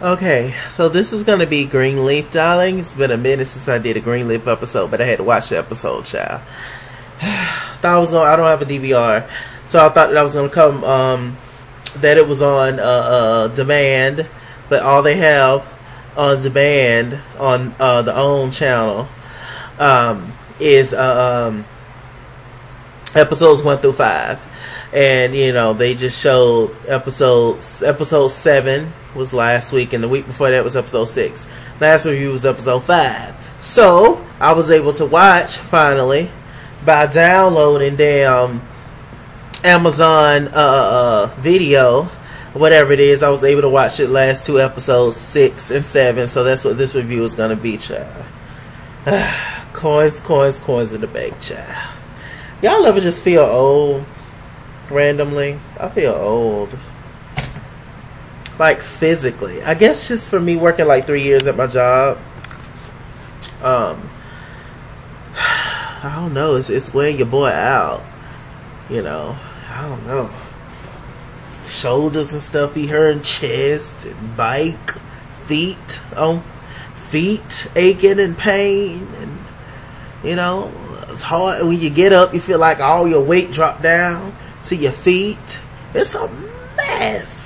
Okay, so this is gonna be Greenleaf, darling. It's been a minute since I did a Greenleaf episode, but I had to watch the episode, child. Thought I was gonna. I don't have a DVR, so I thought that I was gonna come. That it was on demand, but all they have on demand on the own channel is episodes 1 through 5, and you know they just showed episode 7 was last week, and the week before that was episode 6. Last review was episode 5. So I was able to watch finally by downloading damn Amazon video, whatever it is. I was able to watch the last 2 episodes, 6 and 7. So that's what this review is gonna be, child. Coins in the bank, child. Y'all ever just feel old randomly? I feel old. Like physically. I guess just for me working like 3 years at my job. I don't know. It's wearing your boy out. You know. I don't know. Shoulders and stuff be hurting, chest and bike, feet aching and pain, and you know, it's hard when you get up. You feel like all your weight dropped down to your feet. It's a mess.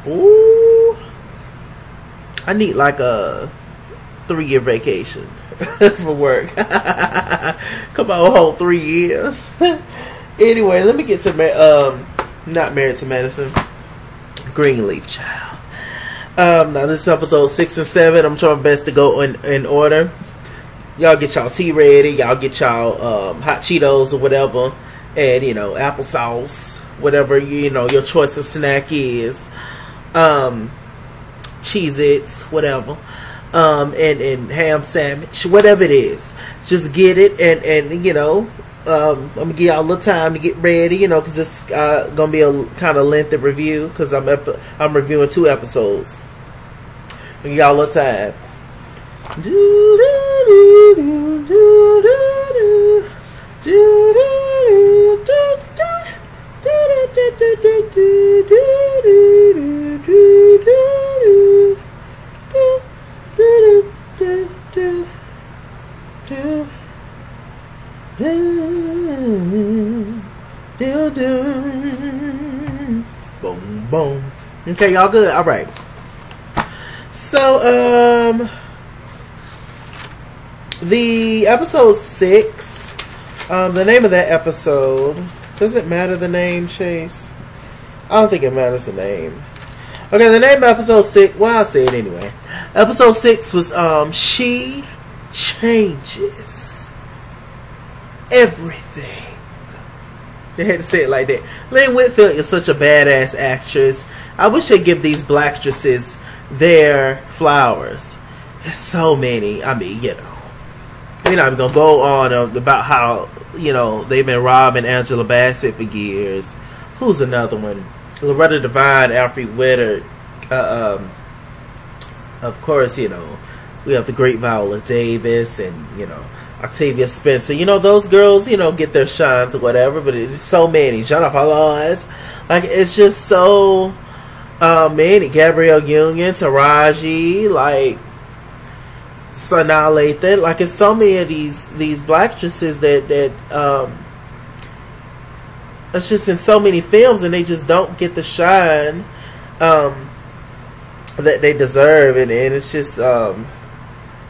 Ooh, I need like a 3-year vacation for work. Come on, whole 3 years. Anyway, let me get to not Married to Medicine. Greenleaf, child. Now this is episode 6 and 7. I'm trying my best to go in order. Y'all get y'all tea ready. Y'all get y'all hot Cheetos or whatever, and you know, applesauce, whatever you know your choice of snack is. Cheez-Its, whatever, and ham sandwich, whatever it is. Just get it, and you know, I'm gonna give y'all a little time to get ready, you know, because this gonna be a kind of lengthy review because I'm reviewing 2 episodes. I'm give y'all a little time. Boom, boom. Okay, y'all good? All right. So, the episode 6, the name of that episode, does it matter the name, Chase? I don't think it matters the name. Okay, the name of episode 6, well, I'll say it anyway. Episode 6 was, She Changes Everything. They had to say it like that. Lynn Whitfield is such a badass actress. I wish they'd give these blackstresses their flowers. There's so many. I mean, you know. We're not even going to go on about how, you know, they've been robbing Angela Bassett for years. Who's another one? Loretta Devine, Alfred Witter. Of course, you know, we have the great Viola Davis and, you know, Octavia Spencer. You know, those girls, you know, get their shines or whatever, but it's so many. Jennifer Lawrence. Like, it's just so many. Gabrielle Union, Taraji, like, Sanaa Lathan. Like, it's so many of these black actresses that it's just in so many films, and they just don't get the shine that they deserve, and it's just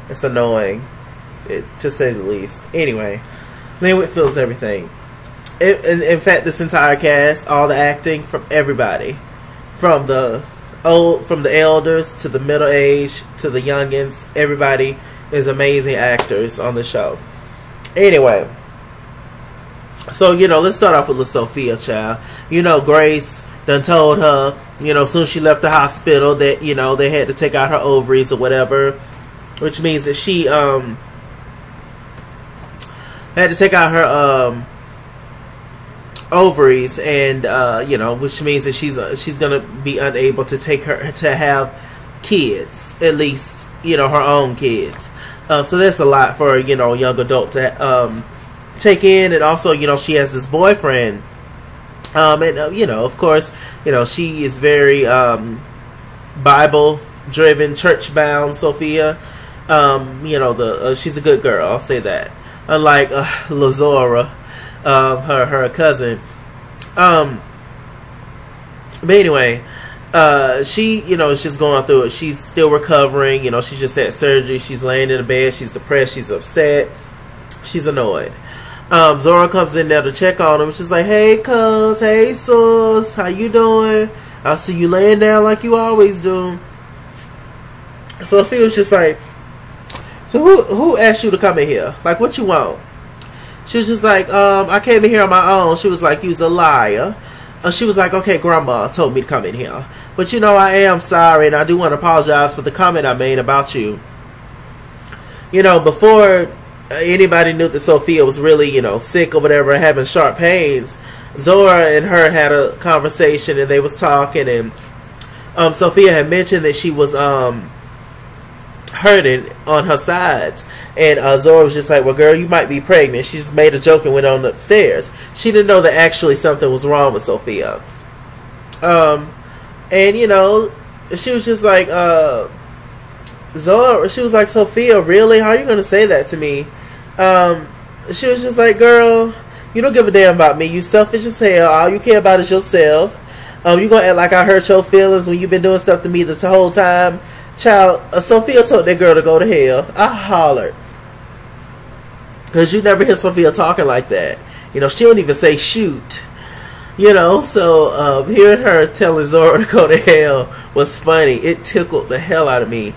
it's annoying, to say the least. Anyway, Lynn Whitfield's everything. In fact, this entire cast, all the acting from everybody, from the elders to the middle age to the youngins, everybody is amazing actors on the show. Anyway, so you know, let's start off with little Sophia, child. You know, Grace done told her, you know, as soon as she left the hospital that, you know, they had to take out her ovaries or whatever, which means that she had to take out her ovaries, and you know, which means that she's gonna be unable to have kids, at least, you know, her own kids. So that's a lot for, you know, a young adult to take in. And also, you know, she has this boyfriend, and you know, of course, you know, she is very Bible driven, church bound Sophia. You know, she's a good girl, I'll say that. Unlike Lazora, her cousin. But anyway, she, you know, is just going through it. She's still recovering. You know, she just had surgery. She's laying in the bed. She's depressed. She's upset. She's annoyed. Zora comes in there to check on him. She's like, "Hey, cuz. Hey, sus. How you doing? I see you laying down like you always do." So she was just like, "So who asked you to come in here? Like, what you want?" She was just like, "I came in here on my own." She was like, "You's a liar." She was like, "Okay, Grandma told me to come in here. But, you know, I am sorry, and I do want to apologize for the comment I made about you." You know, before anybody knew that Sophia was really, you know, sick or whatever, having sharp pains, Zora and her had a conversation, and they was talking, and Sophia had mentioned that she was hurting on her sides, and Zora was just like, "Well, girl, you might be pregnant." She just made a joke and went on upstairs. She didn't know that actually something was wrong with Sophia. And, you know, she was just like, Zora, she was like, "Sophia, really? How are you going to say that to me?" She was just like, "Girl, you don't give a damn about me. You selfish as hell. All you care about is yourself. You going to act like I hurt your feelings when you've been doing stuff to me this whole time?" Child, Sophia told that girl to go to hell. I hollered. Because you never hear Sophia talking like that. You know, she don't even say shoot. You know, so hearing her telling Zora to go to hell was funny. It tickled the hell out of me.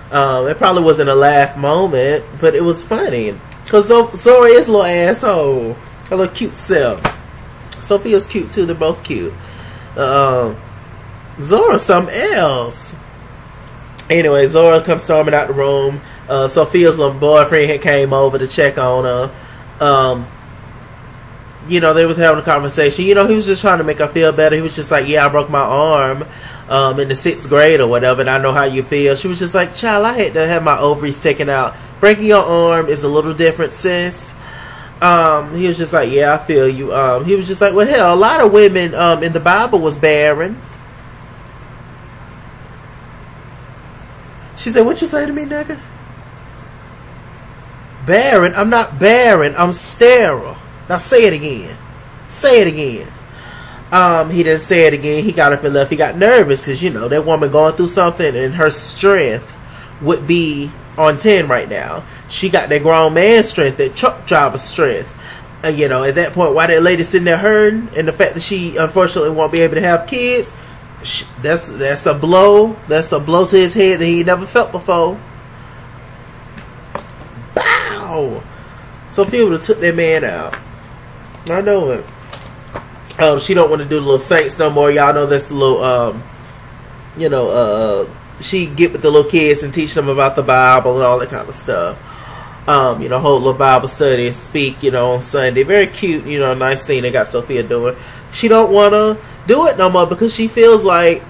It probably wasn't a laugh moment, but it was funny. Because Zora is a little asshole. Her little cute self. Sophia's cute too. They're both cute. Zora's something else. Anyway, Zora comes storming out the room. Sophia's little boyfriend had came over to check on her. You know, they was having a conversation. You know, he was just trying to make her feel better. He was just like, "Yeah, I broke my arm in the 6th grade or whatever, and I know how you feel." She was just like, "Child, I had to have my ovaries taken out. Breaking your arm is a little different, sis." He was just like, "Yeah, I feel you." He was just like, "Well, hell, a lot of women in the Bible was barren." She said, "What you say to me, nigga?" "Barren? I'm not barren. I'm sterile." Now say it again. Say it again. He didn't say it again. He got up and left. He got nervous because, you know, that woman going through something, and her strength would be on 10 right now. She got that grown man strength, that truck driver strength. You know, at that point, why that lady sitting there hurting, and the fact that she unfortunately won't be able to have kids, that's a blow. That's a blow to his head that he never felt before. Bow. Sophia would have took that man out. I know it. She don't want to do the little saints no more. Y'all know that's the little, you know, she get with the little kids and teach them about the Bible and all that kind of stuff. You know, hold a little Bible study and speak, you know, on Sunday. Very cute, you know, nice thing they got Sophia doing. She don't want to do it no more because she feels like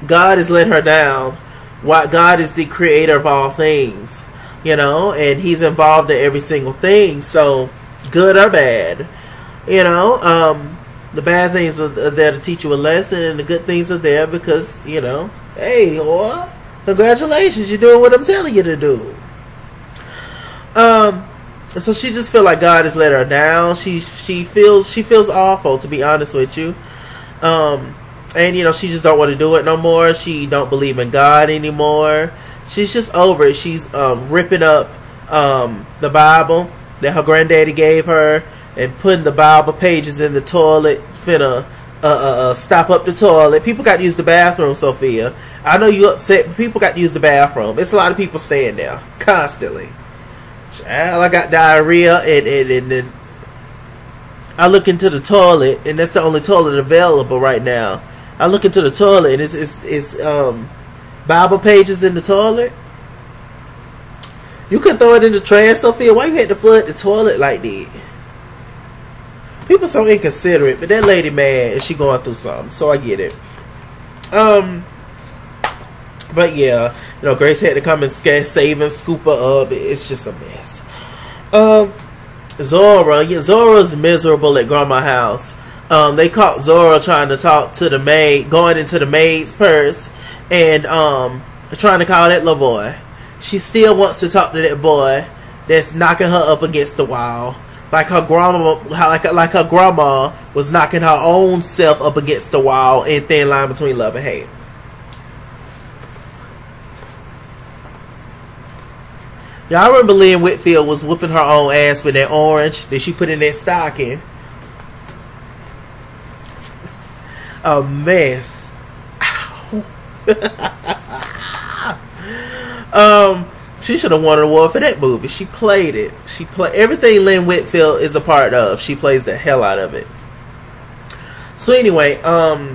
God has let her down. Why God is the creator of all things, you know, and he's involved in every single thing. So, good or bad, you know, the bad things are there to teach you a lesson, and the good things are there because, you know, hey, or congratulations, you're doing what I'm telling you to do. So she just feel like God has let her down. She feels awful, to be honest with you. And you know, she just don't want to do it no more. She don't believe in God anymore. She's just over it. She's ripping up the Bible that her granddaddy gave her and putting the Bible pages in the toilet. Finna stop up the toilet. People got to use the bathroom, Sophia. I know you upset, but people got to use the bathroom. It's a lot of people staying there constantly. Child, I got diarrhea, and I look into the toilet, and that's the only toilet available right now. I look into the toilet, and it's Bible pages in the toilet. You could throw it in the trash, Sophia. Why you had to flood the toilet like that? People so inconsiderate, but that lady mad and she going through something, so I get it. But yeah, you know, Grace had to come and save and scoop her up. It's just a mess. Zora's miserable at Grandma's house. They caught Zoro trying to talk to the maid, going into the maid's purse, and trying to call that little boy. She still wants to talk to that boy that's knocking her up against the wall, like her grandma, like her grandma was knocking her own self up against the wall in Thin Line Between Love and Hate. Y'all remember Lynn Whitfield was whooping her own ass with that orange that she put in that stocking? A mess. She should have won an award for that movie. She played it. She played everything Lynn Whitfield is a part of. She plays the hell out of it. So anyway, the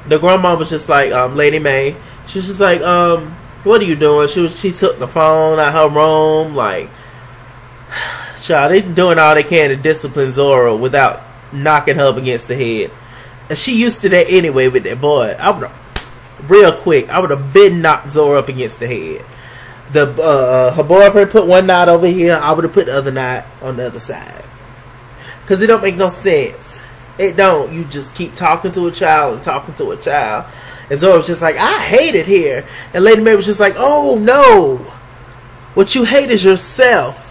grandma was just like, Lady May. She was just like, what are you doing? She took the phone out her room, like, child, they doing all they can to discipline Zoro without knocking her up against the head. And she used to that anyway with that boy. Real quick, I would have been knocked Zoro up against the head. Her boyfriend put one knot over here, I would have put the other knot on the other side. Because it don't make no sense. It don't. You just keep talking to a child and talking to a child. And Zoro was just like, I hate it here. And Lady May was just like, oh no. What you hate is yourself.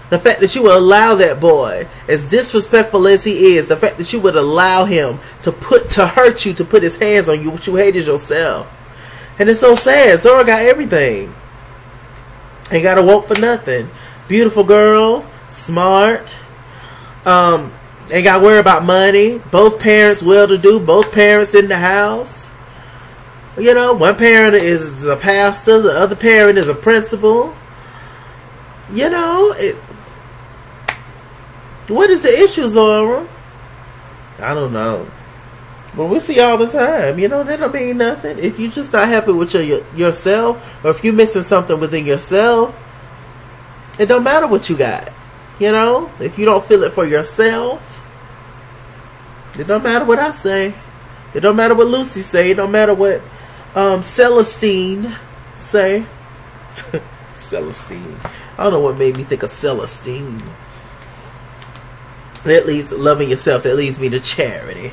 The fact that you would allow that boy, as disrespectful as he is, the fact that you would allow him to hurt you, to put his hands on you, what you hate is yourself. And it's so sad. Zoro got everything. Ain't got to work for nothing. Beautiful girl, smart, ain't got to worry about money. Both parents well-to-do. Both parents in the house. You know, one parent is a pastor. The other parent is a principal. You know, what is the issue, Zoro? I don't know. But we see all the time. You know, that don't mean nothing. If you just not happy with yourself, or if you're missing something within yourself, it don't matter what you got. You know, if you don't feel it for yourself, it don't matter what I say. It don't matter what Lucy say. It don't matter what Celestine say. Celestine. I don't know what made me think of Celestine. That leads to loving yourself. That leads me to Charity.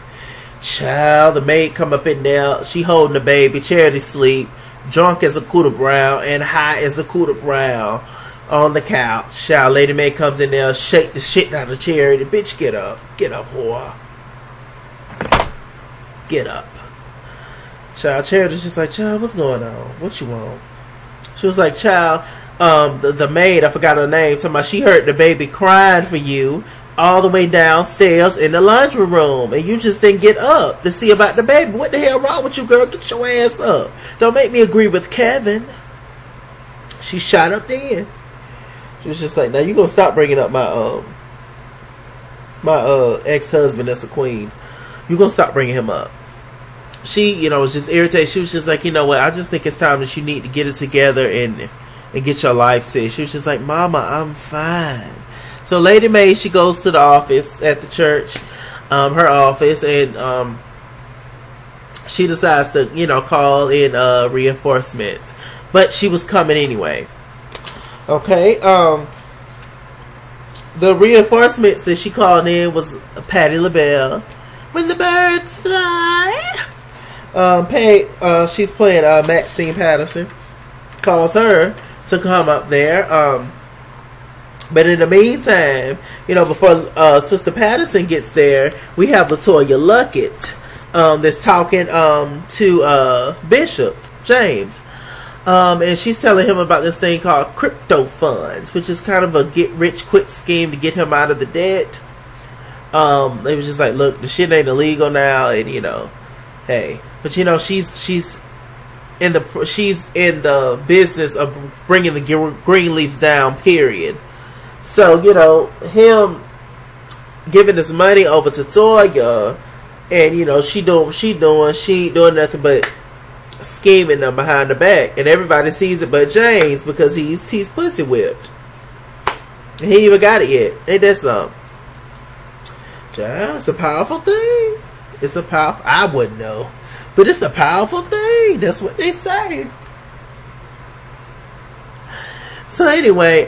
Child, the maid come up in there. She holding the baby. Charity sleep. Drunk as a Cooter Brown and high as a Cooter Brown on the couch. Child, Lady May comes in there, shake the shit out of Charity. Bitch, get up. Get up, whore. Get up. Child, Charity's just like, child, what's going on? What you want? She was like, child, the maid, I forgot her name, talking about she heard the baby crying for you all the way downstairs in the laundry room, and you just didn't get up to see about the baby. What the hell wrong with you, girl? Get your ass up. Don't make me agree with Kevin. She shot up then. She was just like, now you gonna stop bringing up my ex-husband that's a queen. You gonna stop bringing him up. She, you know, was just irritated. She was just like, you know what, I just think it's time that you need to get it together and get your life set. She was just like, Mama, I'm fine. So Lady May, she goes to the office at the church, her office, and she decides to, you know, call in reinforcements. But she was coming anyway. Okay, the reinforcements that she called in was Patti LaBelle. When the birds fly. She's playing Maxine Patterson. Calls her to come up there. But in the meantime, you know, before Sister Patterson gets there, we have LaToya Luckett that's talking to Bishop James. And she's telling him about this thing called crypto funds, which is kind of a get-rich-quick scheme to get him out of the debt. They was just like, look, the shit ain't illegal now, and you know, hey, but you know, she's in the business of bringing the Greenleafs down. Period. So you know, him giving this money over to Toya, and you know, she ain't doing nothing but scheming them behind the back, and everybody sees it but James because he's pussy whipped. He ain't even got it yet. Ain't that something? It's a powerful thing. It's a powerful. I wouldn't know, but it's a powerful thing. That's what they say. So anyway,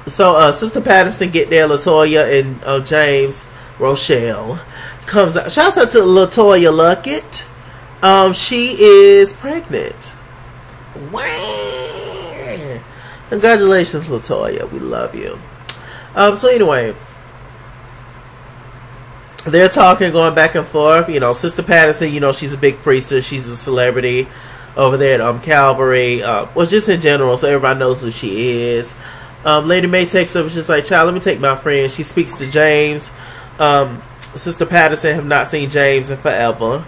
So Sister Patterson get there, Latoya and James Rochelle comes out. Shouts out to Latoya Luckett. She is pregnant. Wow. Congratulations, Latoya. We love you. So anyway, they're talking, going back and forth. You know, Sister Patterson, you know, she's a big priestess. She's a celebrity over there at Calvary. Well, just in general, so everybody knows who she is. Lady Mae takes up, she's like, child, let me take my friend. She speaks to James. Sister Patterson have not seen James in forever.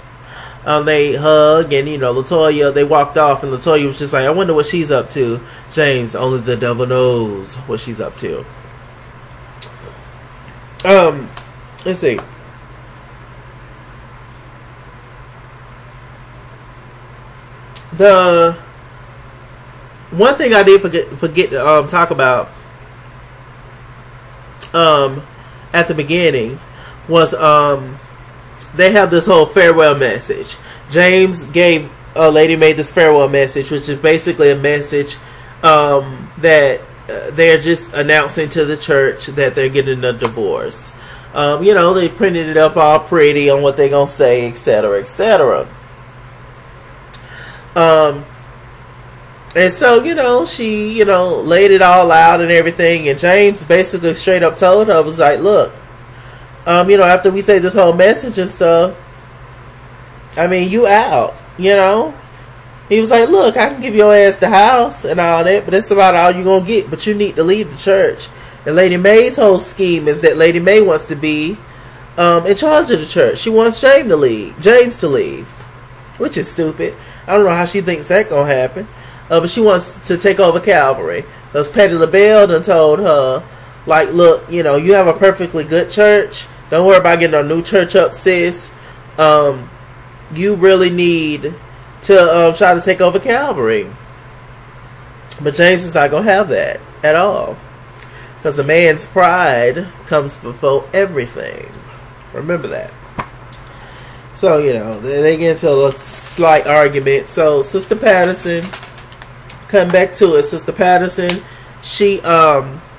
They hug, and you know, Latoya, they walked off, and Latoya was just like, I wonder what she's up to. James, only the devil knows what she's up to. Let's see. The one thing I did forget to talk about at the beginning was they have this whole farewell message. James gave Lady Mae this farewell message, which is basically a message that they're just announcing to the church that they're getting a divorce. You know, they printed it up all pretty on what they're gonna say, etc., etc. And so, you know, she, you know, laid it all out and everything, and James basically straight up told her, was like, look, you know, after we say this whole message and stuff, I mean, you out, you know. He was like, look, I can give your ass the house and all that, but that's about all you're going to get, but you need to leave the church. And Lady Mae's whole scheme is that Lady Mae wants to be in charge of the church. She wants James to leave, which is stupid. I don't know how she thinks that's going to happen. But she wants to take over Calvary. Because Patti LaBelle done told her, like, look, you know, you have a perfectly good church. Don't worry about getting a new church up, sis. You really need to try to take over Calvary. But James is not going to have that at all. Because a man's pride comes before everything. Remember that. So, you know, they get into a slight argument. So, Sister Patterson, come back to it. Sister Patterson, she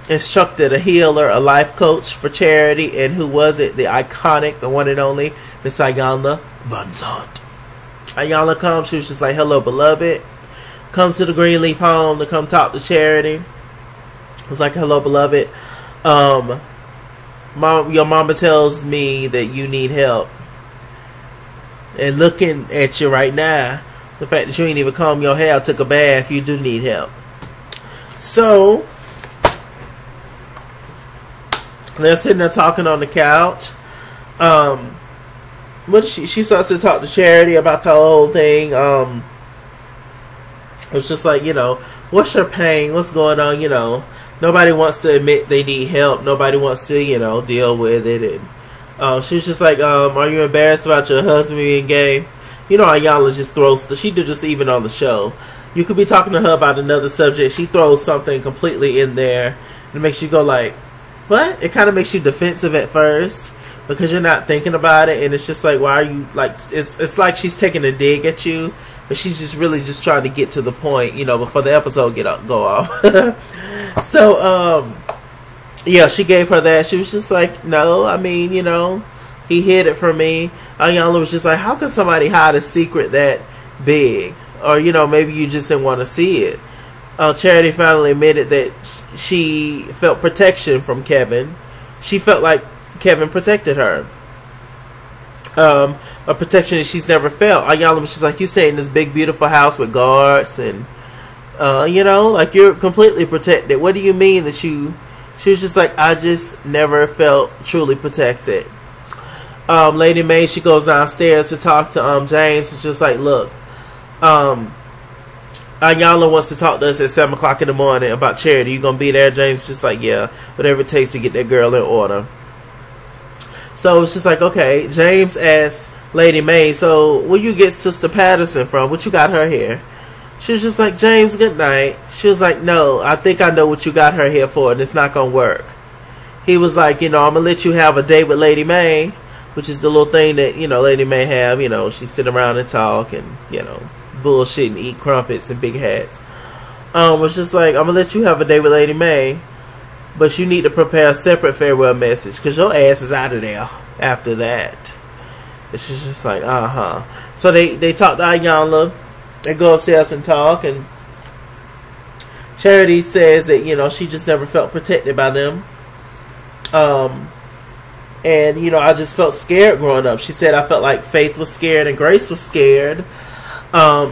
instructed a healer, a life coach for charity. And who was it? The iconic, the one and only, Miss Ayanna Van Zandt. Ayanna comes, she was just like, hello, beloved. Comes to the Greenleaf home to come talk to charity. It was like, hello, beloved. Your mama tells me that you need help. And looking at you right now, the fact that you ain't even combed your hair, took a bath, you do need help. So, they're sitting there talking on the couch. What she starts to talk to Charity about the whole thing. It's just like, you know, what's your pain? What's going on? You know, nobody wants to admit they need help. Nobody wants to, you know, deal with it. And she was just like, are you embarrassed about your husband being gay? You know, Ayanna just throws, she did just even on the show. You could be talking to her about another subject. She throws something completely in there. And it makes you go like, what? It kind of makes you defensive at first. Because you're not thinking about it. And it's just like, why are you, like, it's like she's taking a dig at you. But she's just really just trying to get to the point, you know, before the episode go off. So, yeah, she gave her that. She was just like, no, I mean, you know, he hid it from me. Ayanna was just like, how can somebody hide a secret that big? Or, you know, maybe you just didn't want to see it. Charity finally admitted that she felt protection from Kevin. She felt like Kevin protected her. A protection that she's never felt. Ayanna was just like, you stay in this big, beautiful house with guards and, you know, like you're completely protected. What do you mean that you... She was just like, I just never felt truly protected. Lady Mae, she goes downstairs to talk to James. It's just like, look, Ayanna wants to talk to us at 7 o'clock in the morning about Charity. You gonna be there? James just like, yeah, whatever it takes to get that girl in order. So it's just like, okay. James asked Lady Mae, so where you get Sister Patterson from? What you got her here? She was just like, James, good night. She was like, no, I think I know what you got her here for, and it's not going to work. He was like, you know, I'm going to let you have a date with Lady Mae, which is the little thing that, you know, Lady Mae have. You know, she sit around and talk and, you know, bullshit and eat crumpets and big hats. Was just like, I'm going to let you have a date with Lady Mae. but you need to prepare a separate farewell message because your ass is out of there after that. It's just like, So they talk to Ayanla. They go upstairs and talk, and Charity says that, you know, she just never felt protected by them. And, you know, I just felt scared growing up. She said I felt like Faith was scared and Grace was scared. So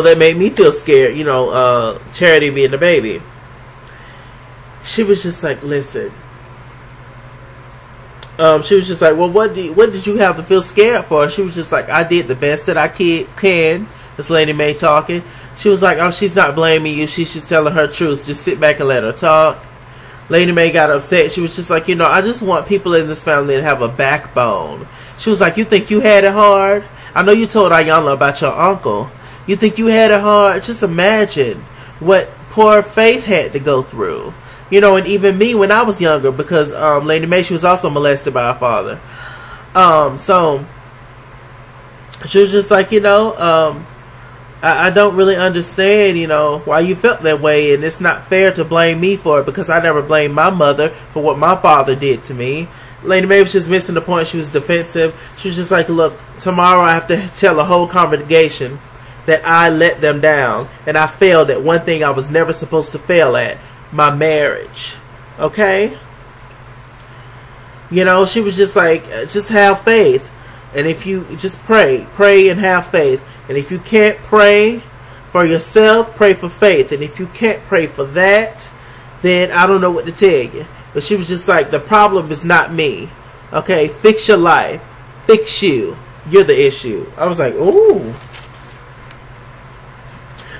that made me feel scared, you know, Charity being the baby. She was just like, listen. She was just like, well, what did you have to feel scared for? She was just like, I did the best that I can. This Lady Mae talking. She was like, oh, she's not blaming you. She's just telling her truth. Just sit back and let her talk. Lady Mae got upset. She was just like, you know, I just want people in this family to have a backbone. She was like, you think you had it hard? I know you told Ayanla about your uncle. You think you had it hard? Just imagine what poor Faith had to go through. You know, and even me when I was younger, because Lady Mae, she was also molested by her father. So she was just like, you know, I don't really understand, you know, why you felt that way, and it's not fair to blame me for it because I never blamed my mother for what my father did to me. Lady Mae was just missing the point. She was defensive. She was just like, look, tomorrow I have to tell a whole congregation that I let them down and I failed at one thing I was never supposed to fail at, my marriage. Okay? You know, she was just like, just have faith. And if you just pray and have faith. And if you can't pray for yourself, pray for Faith. And if you can't pray for that, then I don't know what to tell you. But she was just like, the problem is not me. Okay, fix your life. Fix you. You're the issue. I was like, ooh.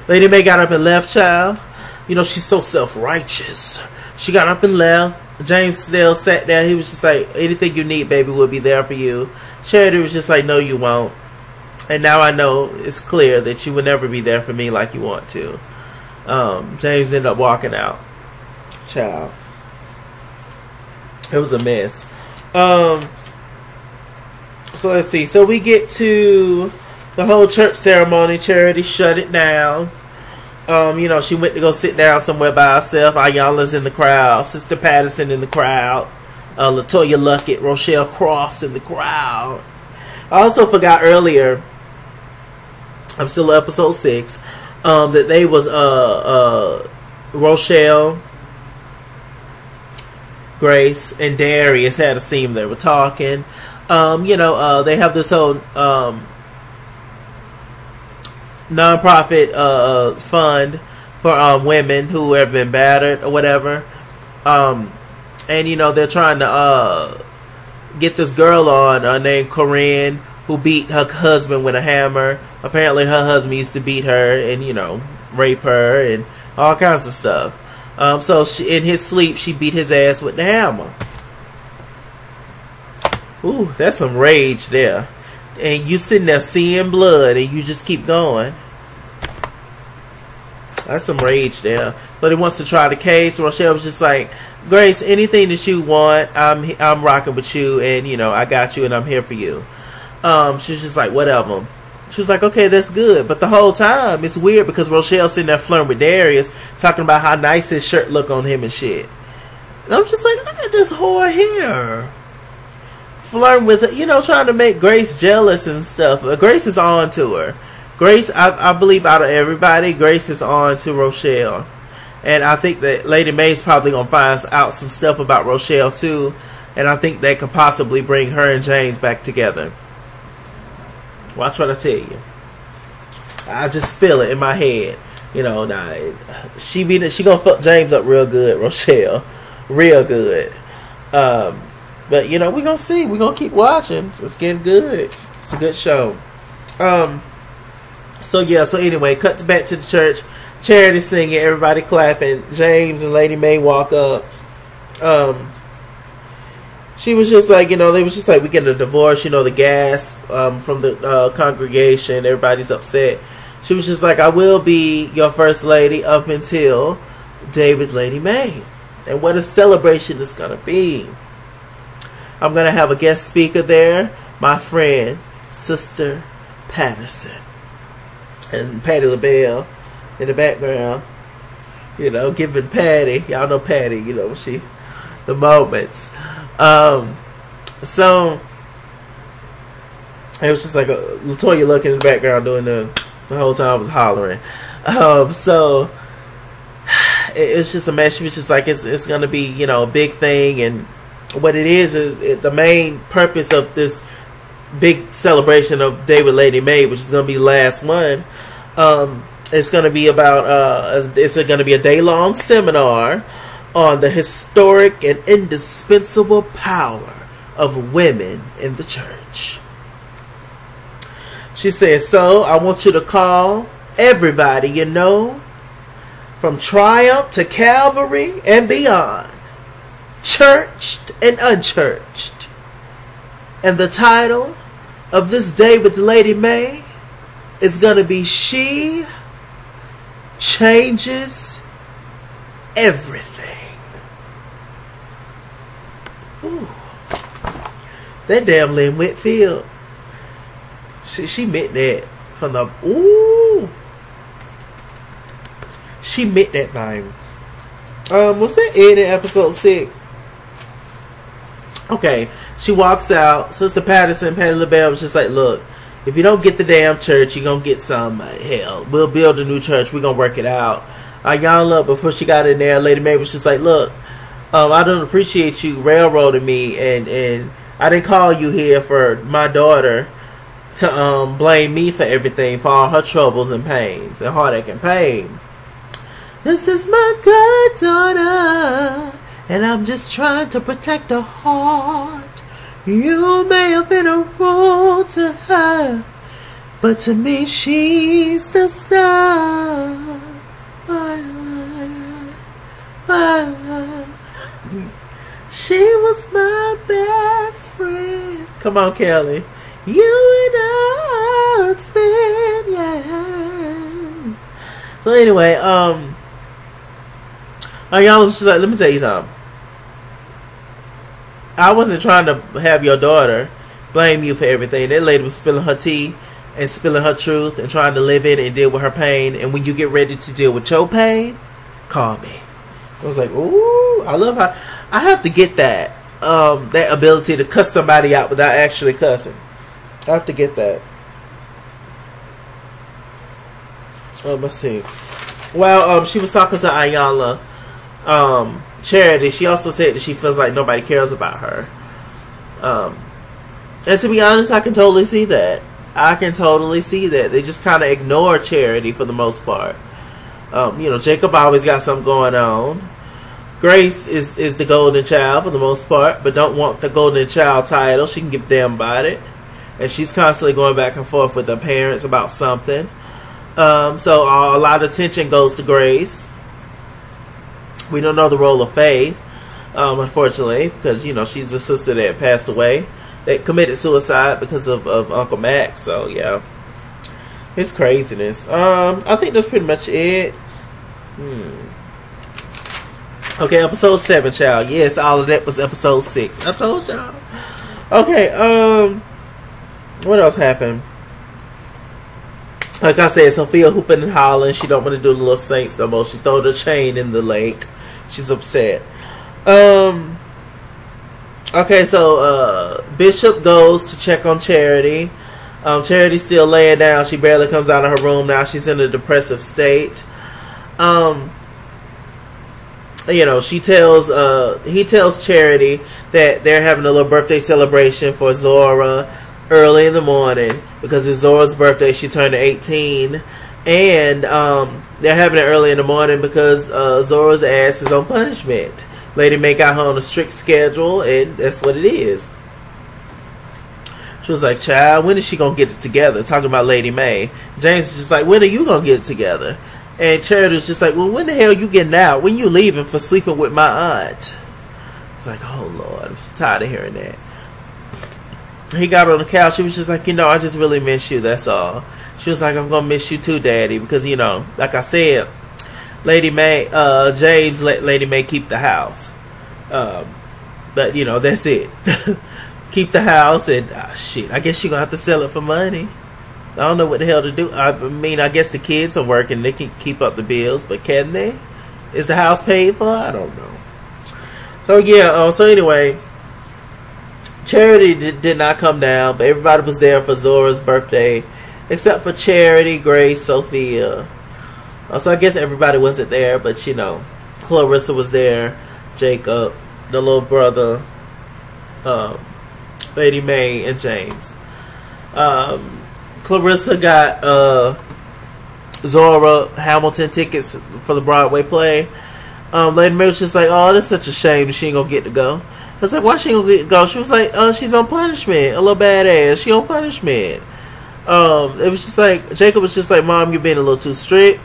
Lady Mae got up and left, child. You know, she's so self-righteous. She got up and left. James still sat there. He was just like, anything you need, baby, will be there for you. Charity was just like, no, you won't. And now I know it's clear that you will never be there for me like you want to. James ended up walking out. Child. It was a mess. So let's see. So we get to the whole church ceremony. Charity shut it down. You know, she went to go sit down somewhere by herself. Ayanla's in the crowd. Sister Patterson in the crowd. Latoya Luckett, Rochelle Cross in the crowd. I also forgot earlier, I'm still at episode 6, that they was Rochelle, Grace, and Darius had a scene. They were talking. You know, they have this whole non-profit fund for women who have been battered or whatever. And you know, they're trying to get this girl on named Corinne, who beat her husband with a hammer. Apparently her husband used to beat her and, you know, rape her and all kinds of stuff. So she, in his sleep, she beat his ass with the hammer. Ooh, that's some rage there. And you sitting there seeing blood and you just keep going. That's some rage there. So he wants to try the case. Rochelle was just like, Grace, anything that you want, I'm rocking with you, and you know, I got you and I'm here for you. She was just like, whatever. She was like, okay, that's good. But the whole time, it's weird because Rochelle's sitting there flirting with Darius, talking about how nice his shirt look on him and shit. And I'm just like, look at this whore here. Flirting with, you know, trying to make Grace jealous and stuff. But Grace is on to her. Grace, I believe out of everybody, Grace is on to Rochelle. And I think that Lady Mae's probably going to find out some stuff about Rochelle too. And I think that could possibly bring her and James back together. Watch what I tell you. I just feel it in my head. You know, nah, she gonna fuck James up real good, Rochelle. Real good. But you know, we're gonna see. We're gonna keep watching. It's getting good. It's a good show. So yeah, so anyway, cut back to the church. Charity singing, everybody clapping. James and Lady Mae walk up. She was just like, you know, they was just like, we getting a divorce, you know, the gas from the congregation. Everybody's upset. She was just like, I will be your first lady up until David Lady Mae. And what a celebration it's going to be. I'm going to have a guest speaker there, my friend, Sister Patterson. And Patti LaBelle in the background. You know, giving Patty. Y'all know Patty. You know, the moments. So it was just like Latoya looking in the background doing the whole time I was hollering. So it's just a mess. She was just like, it's gonna be, you know, a big thing, and what it is the main purpose of this big celebration of Day with Lady Mae, which is gonna be the last one. It's gonna be about it's gonna be a day-long seminar on the historic and indispensable power of women in the church. She says, so I want you to call everybody you know, from Triumph to Calvary and beyond, churched and unchurched. And the title of this Day with Lady Mae is going to be She Changes Everything. Ooh. That damn Lynn Whitfield. She meant that from the... Ooh. She meant that thing. Was that in episode 6? Okay. She walks out. Sister Patterson, Patty LaBelle was just like, look, if you don't get the damn church, you're going to get some hell. We'll build a new church. We're going to work it out. Ayanla, before she got in there, Lady Mae was just like, look, I don't appreciate you railroading me, and I didn't call you here for my daughter to blame me for everything, for all her troubles and pains and heartache and pain. This is my goddaughter, and I'm just trying to protect her heart. You may have been a role to her, but to me she's the star. She was my best friend. Come on, Kelly. You and I spent, yeah. So anyway, y'all was just like, let me tell you something. I wasn't trying to have your daughter blame you for everything. That lady was spilling her tea and spilling her truth and trying to live in it and deal with her pain. And when you get ready to deal with your pain, call me. I was like, ooh, I love how I have to get that. That ability to cuss somebody out without actually cussing. I have to get that. Let's see. Well, she was talking to Ayanla Charity. She also said that she feels like nobody cares about her. And to be honest, I can totally see that. I can totally see that. They just kind of ignore Charity for the most part. You know, Jacob always got something going on. Grace is the golden child for the most part, but don't want the golden child title. She can give a damn about it. And she's constantly going back and forth with her parents about something. So a lot of attention goes to Grace. We don't know the role of Faith, unfortunately, because, you know, she's the sister that passed away, that committed suicide because of Uncle Max. So, yeah. It's craziness. I think that's pretty much it. Okay, episode 7, child. Yes, all of that was episode 6. I told y'all. Okay, what else happened? Like I said, Sophia hooping and hollering. She don't want to do the little saints no more. She threw the chain in the lake. She's upset. Okay, so Bishop goes to check on Charity. Charity's still laying down. She barely comes out of her room now. She's in a depressive state. You know, he tells Charity that they're having a little birthday celebration for Zora early in the morning because it's Zora's birthday. She turned 18, and they're having it early in the morning because Zora's ass is on punishment. Lady Mae got her on a strict schedule, and that's what it is. She was like, child, when is she gonna get it together? Talking about Lady Mae. James was just like, when are you gonna get it together? And Charity was just like, well, when the hell you getting out? When you leaving for sleeping with my aunt? It's like, oh Lord, I'm so tired of hearing that. He got on the couch. She was just like, you know, I just really miss you, that's all. She was like, I'm gonna miss you too, Daddy, because, you know, like I said, Lady Mae, James let Lady Mae keep the house. But, you know, that's it. Keep the house, and shit, I guess you're gonna have to sell it for money. I don't know what the hell to do. I mean, I guess the kids are working. They can keep up the bills, but can they? Is the house paid for? I don't know. So yeah. So anyway, Charity did not come down, but everybody was there for Zora's birthday, except for Charity, Grace, Sophia. So I guess everybody wasn't there, but you know, Clarissa was there, Jacob, the little brother, Lady Mae, and James. Clarissa got Zora Hamilton tickets for the Broadway play. Lady Mae was just like, oh, that's such a shame she ain't gonna get to go. I was like, why she ain't gonna get to go? She was like, she's on punishment. A little badass. She on punishment. It was just like, Jacob was just like, Mom, you're being a little too strict.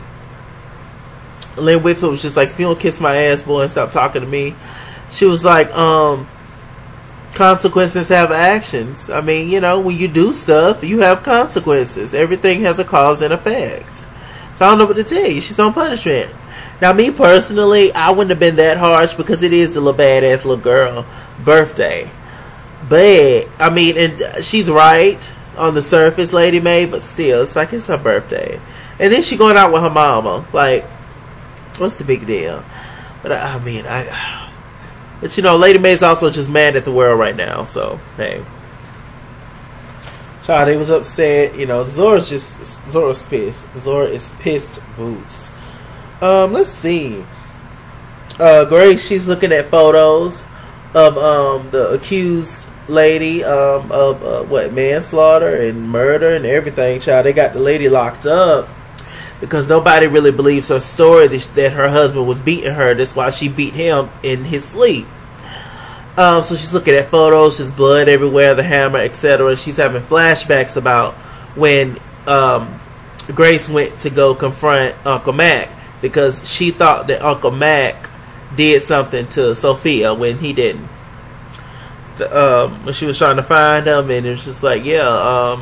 Lynn Whitfield was just like, if you don't kiss my ass, boy, and stop talking to me. She was like, consequences have actions. I mean, you know, when you do stuff, you have consequences. Everything has a cause and effect. So I don't know what to tell you. She's on punishment. Now, me personally, I wouldn't have been that harsh because it is the little badass little girl birthday. But, I mean, and she's right on the surface, Lady Mae, but still, it's like it's her birthday. And then she going out with her mama. Like, what's the big deal? But, I mean, but, you know, Lady Mae's also just mad at the world right now, so, hey. Child, they was upset. You know, Zora's pissed. Zora is pissed boots. Let's see. Grace, she's looking at photos of the accused lady of what, manslaughter and murder and everything. Child, they got the lady locked up because nobody really believes her story that her husband was beating her. That's why she beat him in his sleep. So she's looking at photos, just blood everywhere, the hammer, etc. She's having flashbacks about when Grace went to go confront Uncle Mac because she thought that Uncle Mac did something to Sophia when he didn't. When she was trying to find him, and it was just like, yeah,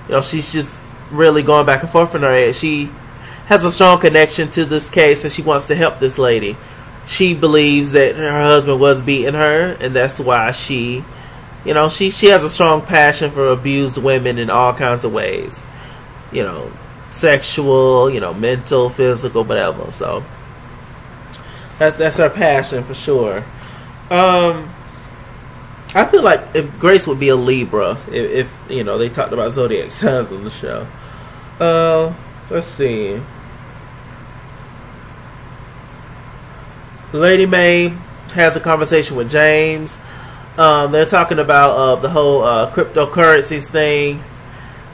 you know, she's just really going back and forth in her head. She has a strong connection to this case, and she wants to help this lady. She believes that her husband was beating her, and that's why she, you know, she has a strong passion for abused women in all kinds of ways. You know, sexual, you know, mental, physical, whatever. So that's her passion for sure. I feel like if Grace would be a Libra, if you know, they talked about zodiac signs on the show. Let's see. Lady Mae has a conversation with James. They're talking about the whole cryptocurrencies thing.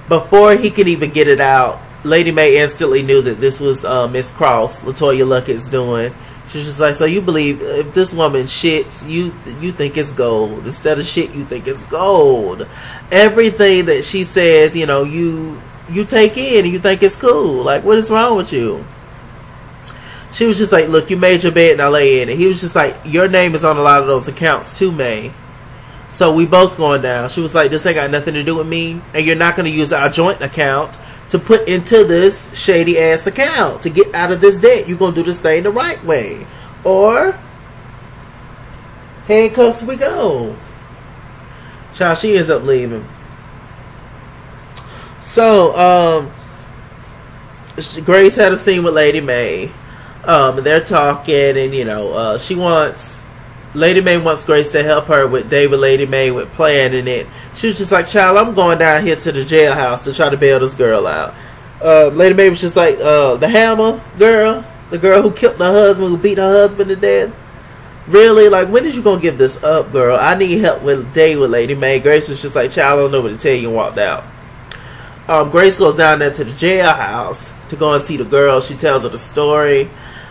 Before he could even get it out, Lady Mae instantly knew that this was Miss Cross, LaToya Luckett's doing. She's just like, so you believe if this woman shits, you think it's gold. Instead of shit, you think it's gold. Everything that she says, you know, you take in and you think it's cool. Like, what is wrong with you? She was just like, look, you made your bed, now lay in it. He was just like, your name is on a lot of those accounts too, May. So we both going down. She was like, this ain't got nothing to do with me. And you're not going to use our joint account to put into this shady ass account to get out of this debt. You're going to do this thing the right way. Or handcuffs we go. Child, she ends up leaving. So, Grace had a scene with Lady Mae. They're talking, and you know, Lady Mae wants Grace to help her with David Lady Mae with planning it. She was just like, child, I'm going down here to the jailhouse to try to bail this girl out. Lady Mae was just like, the hammer girl, the girl who killed her husband, who beat her husband to death. Really? Like, when is you gonna give this up, girl? I need help with David Lady Mae. Grace was just like, child, I don't know what to tell you, and walked out. Grace goes down there to the jailhouse to go and see the girl. She tells her the story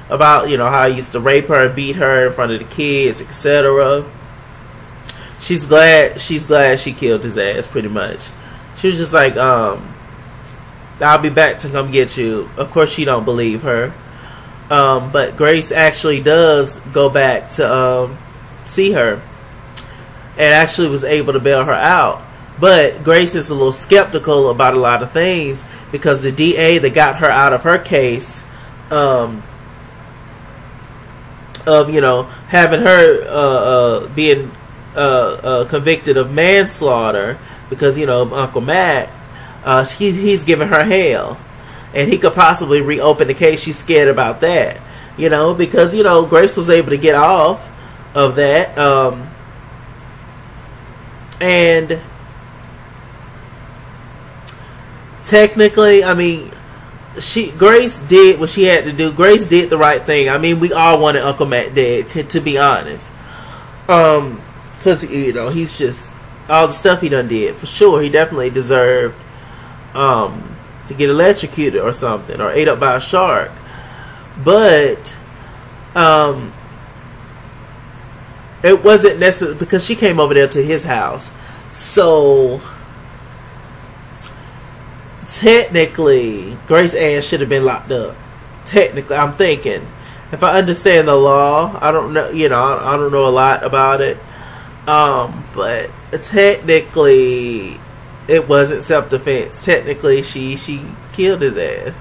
about, you know, how I used to rape her and beat her in front of the kids, etc. She's glad she killed his ass, pretty much. She was just like, I'll be back to come get you. Of course, she don't believe her. But Grace actually does go back to see her and actually was able to bail her out. But Grace is a little skeptical about a lot of things because the DA that got her out of her case of, you know, having her being convicted of manslaughter because, you know, of Uncle Mac, he's giving her hell, and he could possibly reopen the case. She's scared about that. you know, because, you know, Grace was able to get off of that. And technically, I mean, Grace did what she had to do. Grace did the right thing. I mean, we all wanted Uncle Matt dead, to be honest. Because, you know, he's just, all the stuff he done did, for sure, he definitely deserved to get electrocuted or something, or ate up by a shark. But it wasn't necessary, because she came over there to his house. So technically, Grace Ann should have been locked up. Technically, I'm thinking, if I understand the law, I don't know, you know, I don't know a lot about it. But technically, it wasn't self-defense. Technically, she killed his ass.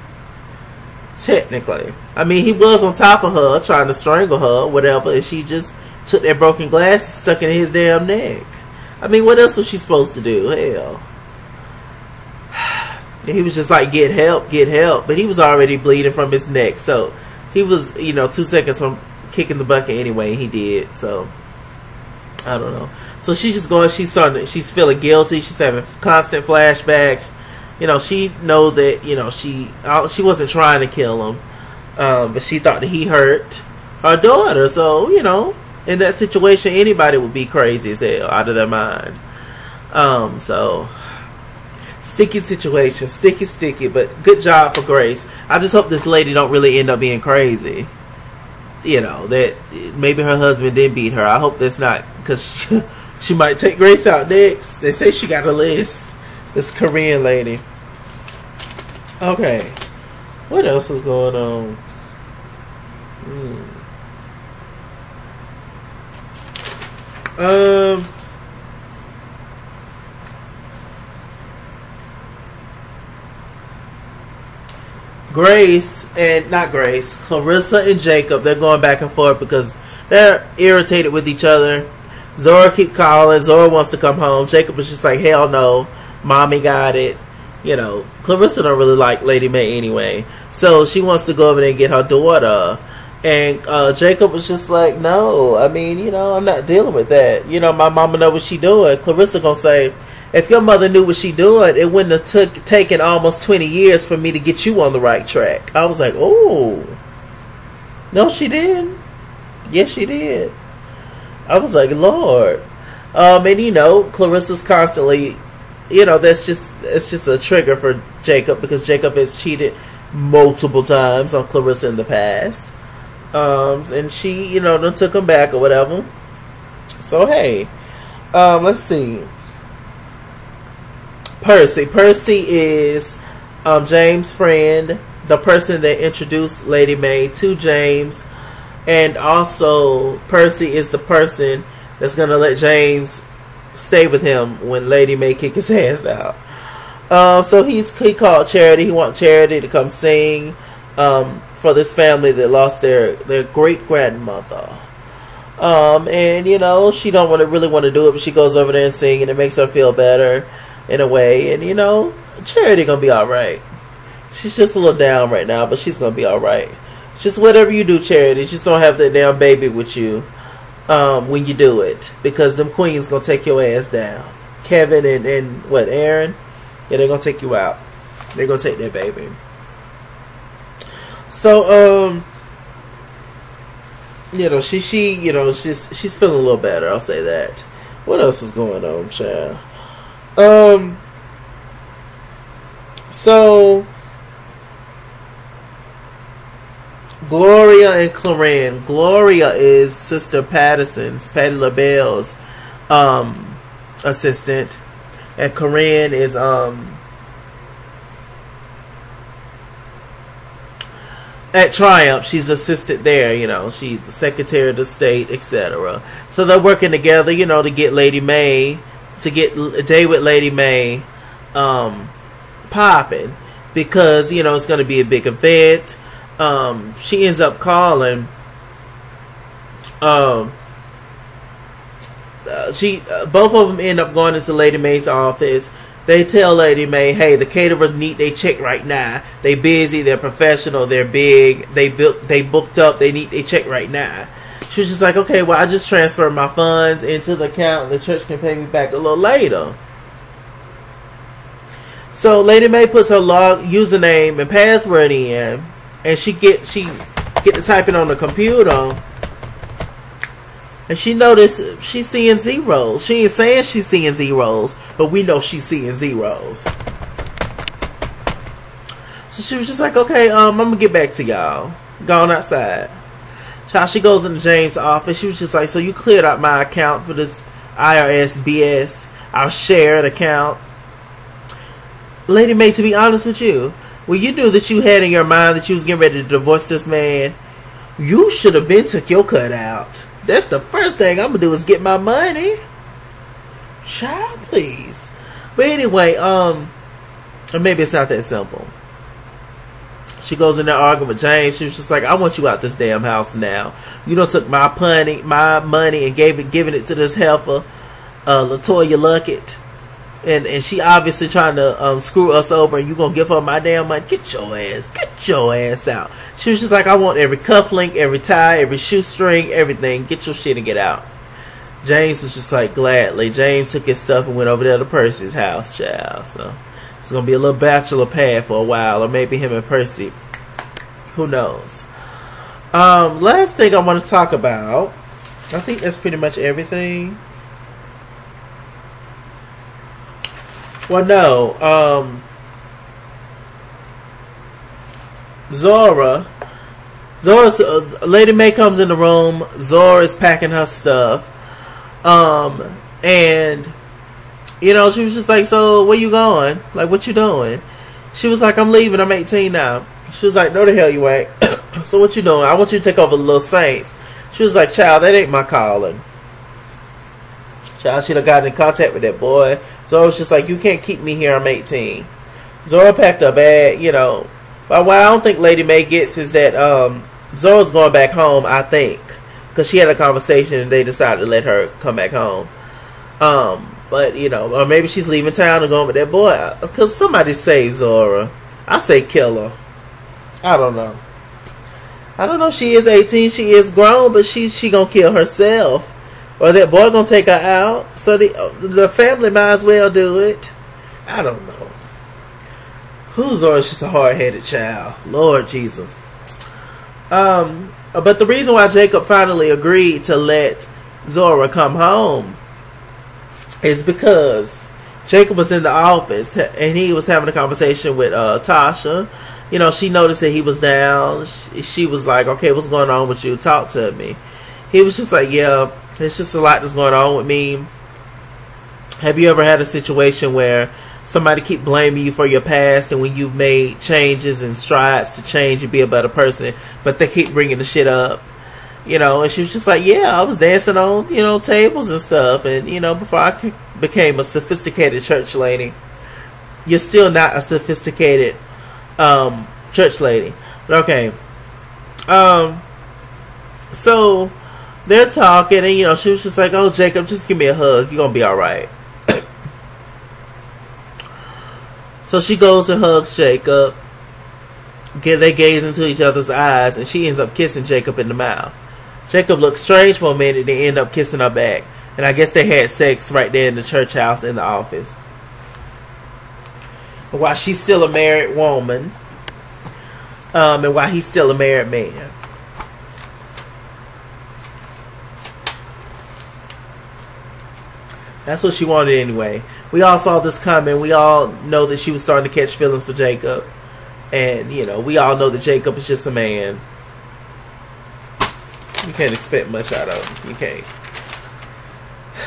Technically, I mean, he was on top of her, trying to strangle her, whatever, and she just took that broken glass and stuck it in his damn neck. I mean, what else was she supposed to do? Hell. He was just like, get help, get help. But he was already bleeding from his neck. So he was, you know, 2 seconds from kicking the bucket anyway. He did. So I don't know. So she's just going, she's feeling guilty. She's having constant flashbacks. You know, she know that, you know, she wasn't trying to kill him. But she thought that he hurt her daughter. So, you know, in that situation, anybody would be crazy as hell, out of their mind. So sticky situation, sticky, but good job for Grace. I just hope this lady don't really end up being crazy. You know, that maybe her husband did beat her. I hope that's not, because she might take Grace out next. They say she got a list. This Korean lady. Okay, what else is going on? Clarissa and Jacob, they're going back and forth because they're irritated with each other. Zora keep calling. Zora wants to come home. Jacob is just like, hell no, mommy got it. You know, Clarissa don't really like Lady Mae anyway, so she wants to go over there and get her daughter. And Jacob was just like, no, I mean, you know, I'm not dealing with that. You know, my mama know what she doing. Clarissa gonna say, if your mother knew what she doing, it wouldn't have taken almost 20 years for me to get you on the right track. I was like, oh, no, she didn't. Yes, she did. I was like, Lord. And you know, Clarissa's constantly, you know, it's just a trigger for Jacob, because Jacob has cheated multiple times on Clarissa in the past. And she, you know, done took him back or whatever. So hey, let's see. Percy is James' friend, the person that introduced Lady Mae to James, and also Percy is the person that's gonna let James stay with him when Lady Mae kick his ass out. So he called Charity. He wants Charity to come sing for this family that lost their great grandmother. And you know, she don't really want to do it, but she goes over there and sing, and it makes her feel better in a way. And you know, Charity gonna be alright. She's just a little down right now, but she's gonna be alright. Just whatever you do, Charity, just don't have that damn baby with you when you do it, because them queens gonna take your ass down. Kevin and what, Aaron? Yeah, they're gonna take you out. They're gonna take their baby. So you know, she you know, she's feeling a little better, I'll say that. What else is going on, child? So Gloria and Clarin. Gloria is Sister Patti LaBelle's assistant, and Clarin is at Triumph. She's assistant there, you know. She's the Secretary of the State, etc. So they're working together, you know, to get Lady Mae, to get a day with Lady Mae popping, because you know it's going to be a big event. She ends up calling. Both of them end up going into Lady Mae's office, They tell Lady Mae, hey, the caterers need their check right now. They busy, they're professional, they're big, they booked up, they need their check right now. She was just like, okay, well, I just transferred my funds into the account and the church can pay me back a little later. So Lady Mae puts her username and password in, and she get to typing on the computer. And she noticed she's seeing zeros. She ain't saying she's seeing zeros, but we know she's seeing zeros. So she was just like, okay, I'm going to get back to y'all. Going outside. Child, she goes into James' office. She was just like, so you cleared out my account for this IRS BS, our shared account. Lady Mae, to be honest with you, when you knew that you had in your mind that you was getting ready to divorce this man, you should have been took your cut out. That's the first thing I'm gonna do is get my money. Child, please. But anyway, maybe it's not that simple. She goes in there arguing with James. She was just like, I want you out this damn house now. You done took my money and giving it to this heifer, Latoya Luckett. And she obviously trying to screw us over, and you gonna give her my damn money. Get your ass out. She was just like, I want every cufflink, every tie, every shoestring, everything. Get your shit and get out. James was just like, gladly. James took his stuff and went over there to Percy's house, child. So it's gonna be a little bachelor pad for a while, or maybe him and Percy. Who knows? Last thing I want to talk about, I think that's pretty much everything. Well, no. Zora's Lady Mae comes in the room. Zora is packing her stuff. And you know, she was just like, so where you going? Like, what you doing? She was like, I'm leaving. I'm 18 now. She was like, no the hell you ain't. So what you doing? I want you to take over the Little Saints. She was like, child, that ain't my calling. Child, she done got in contact with that boy. Zora was just like, you can't keep me here. I'm 18. Zora packed her bag, you know. But what I don't think Lady Mae gets is that Zora's going back home, I think. Because she had a conversation and they decided to let her come back home. But, you know, or maybe she's leaving town and going with that boy. Because somebody save Zora. I say kill her. I don't know. I don't know. She is 18. She is grown. But she going to kill herself. Or that boy going to take her out. So the family might as well do it. I don't know. Who's Zora's just a hard-headed child. Lord Jesus. But the reason why Jacob finally agreed to let Zora come home is because Jacob was in the office and he was having a conversation with Tasha. You know, she noticed that he was down. She was like, okay, what's going on with you? Talk to me. He was just like, yeah, there's just a lot that's going on with me. Have you ever had a situation where somebody keep blaming you for your past, and when you've made changes and strides to change and be a better person, but they keep bringing the shit up, you know? And she was just like, yeah, I was dancing on, you know, tables and stuff, and, you know, before I became a sophisticated church lady. You're still not a sophisticated church lady. But okay. So they're talking, and, you know, she was just like, oh, Jacob, just give me a hug. You're gonna be alright. So she goes and hugs Jacob. They gaze into each other's eyes, and she ends up kissing Jacob in the mouth. Jacob looks strange for a minute, they end up kissing her back. And I guess they had sex right there in the church house in the office. And while she's still a married woman, and while he's still a married man. That's what she wanted anyway. We all saw this coming. We all know that she was starting to catch feelings for Jacob. And, you know, we all know that Jacob is just a man. You can't expect much out of him. You can't.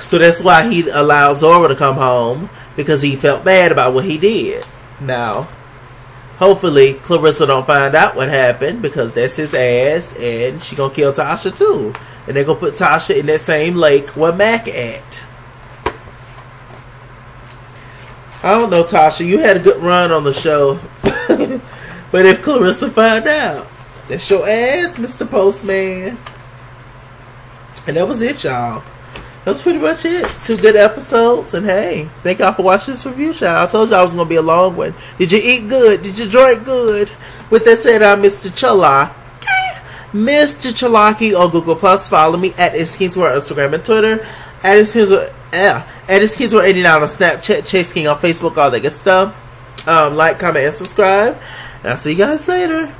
So that's why he allowed Zora to come home. Because he felt bad about what he did. Now, hopefully Clarissa don't find out what happened. Because that's his ass. And she gonna kill Tasha too. And they're gonna put Tasha in that same lake where Mac at. I don't know, Tasha. You had a good run on the show. But if Clarissa find out, that's your ass, Mr. Postman. And that was it, y'all. That's pretty much it. 2 good episodes, and hey, thank y'all for watching this review, child. I told y'all it was gonna be a long one. Did you eat good? Did you drink good? With that said, I'm Mr. Chalaki. Mr. Chalaki on Google Plus. Follow me at ItsKingsWorld, Instagram and Twitter. At ItsKingsWorld 89 on Snapchat. Chase King on Facebook. All that good stuff. Like, comment, and subscribe. And I'll see you guys later.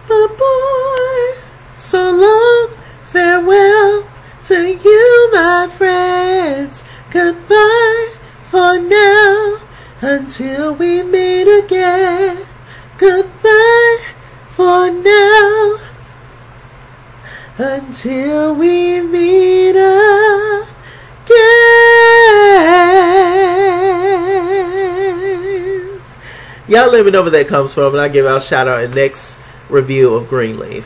Bye bye. So long. Farewell to you, my friends. Goodbye for now, until we meet again. Goodbye for now, until we meet again. Y'all let me know where that comes from, and I'll give out a shout out in the next review of Greenleaf.